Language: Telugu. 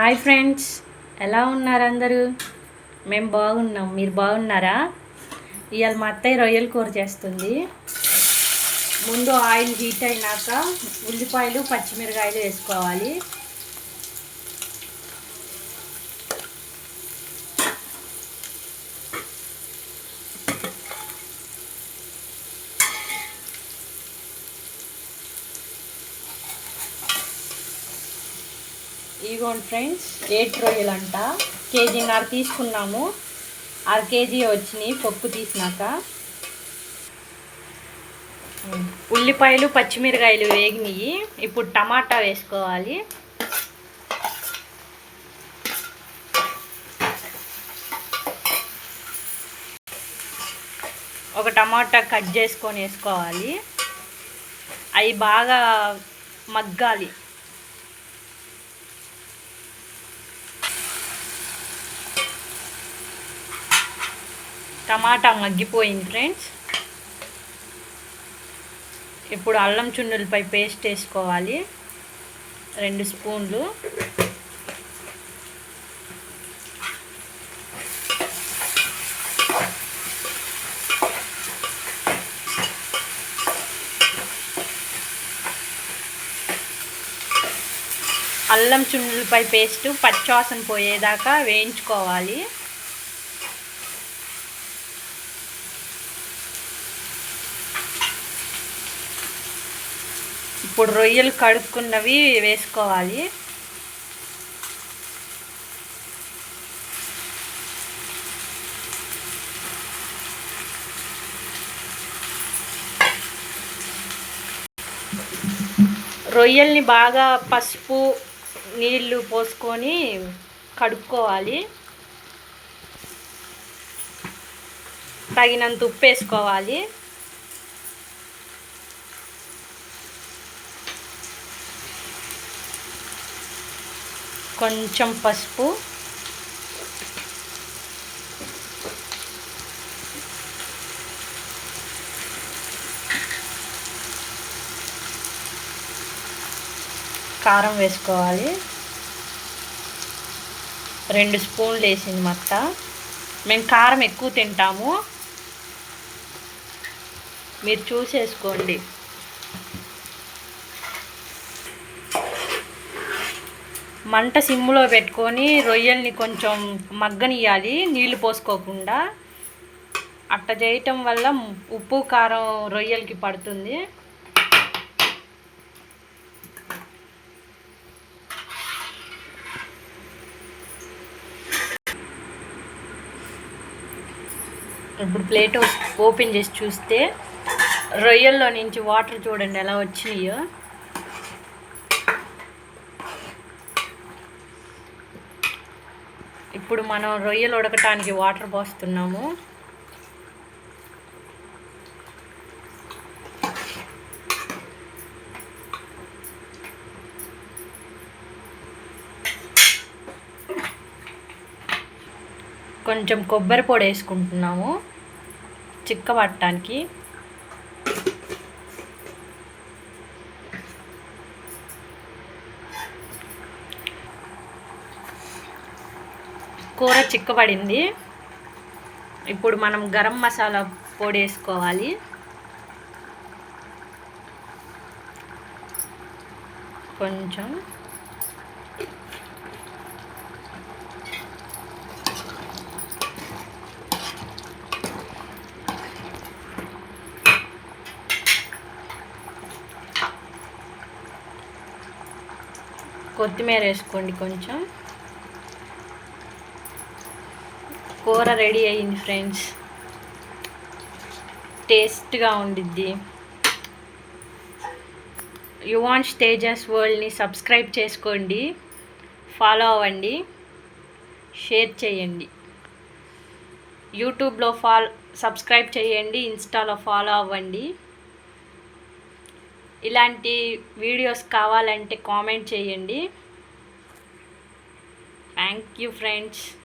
హాయ్ ఫ్రెండ్స్, ఎలా ఉన్నారు అందరూ? మేము బాగున్నాం. మీరు బాగున్నారా? ఇవాళ మా అత్తయ్య రొయ్యల కూర చేస్తుంది. ముందు ఆయిల్ హీట్ అయినాక ఉల్లిపాయలు పచ్చిమిరకాయలు వేసుకోవాలి. ఇదిగోండి ఫ్రెండ్స్, 8 రొయ్యలు అంట. కేజీన్నర తీసుకున్నాము. 1/2 కేజీ వచ్చినాయి పప్పు తీసినాక. ఉల్లిపాయలు పచ్చిమిరకాయలు వేగినాయి. ఇప్పుడు టమాటా వేసుకోవాలి. ఒక టమాటా కట్ చేసుకొని వేసుకోవాలి. అవి బాగా మగ్గాలి. టమాటా మగ్గిపోయింది ఫ్రెండ్స్. ఇప్పుడు అల్లం చున్నులపై పేస్ట్ వేసుకోవాలి, 2 స్పూన్లు. అల్లం చున్నులపై పేస్ట్ పచ్చివాసన పోయేదాకా వేయించుకోవాలి. ఇప్పుడు రొయ్యలు కడుక్కున్నవి వేసుకోవాలి. రొయ్యల్ని బాగా పసుపు నీళ్ళు పోసుకొని కడుక్కోవాలి. తగినంత ఉప్పు వేసుకోవాలి. కొంచెం పసుపు, కారం వేసుకోవాలి. 2 స్పూన్లు వేసింది మా అత్త. మేము కారం ఎక్కువ తింటాము, మీరు చూసేసుకోండి. మంట సిమ్లో పెట్టుకొని రొయ్యల్ని కొంచెం మగ్గనియాలి, నీళ్లు పోసుకోకుండా. అట్ట చేయటం వల్ల ఉప్పు కారం రొయ్యలకి పడుతుంది. ఇప్పుడు ప్లేట్ ఓపెన్ చేసి చూస్తే రొయ్యల్లో నుంచి వాటర్ చూడండి ఎలా వచ్చినాయో. ఇప్పుడు మనం రొయ్యలు ఉడకటానికి వాటర్ పోస్తున్నాము. కొంచెం కొబ్బరి పొడి వేసుకుంటున్నాము చిక్కబట్టడానికి. కూర చిక్కబడింది. ఇప్పుడు మనం గరం మసాలా పొడి వేసుకోవాలి. కొంచెం కొత్తిమీర వేసుకోండి కొంచెం. కూర రెడీ అయింది ఫ్రెండ్స్, టేస్ట్గా ఉండిద్ది. యువాన్స్ తేజస్ వరల్డ్ని సబ్స్క్రైబ్ చేసుకోండి, ఫాలో అవ్వండి, షేర్ చేయండి. యూట్యూబ్లో సబ్స్క్రైబ్ చేయండి, ఇన్స్టాలో ఫాలో అవ్వండి. ఇలాంటి వీడియోస్ కావాలంటే కామెంట్ చేయండి. Thank you friends.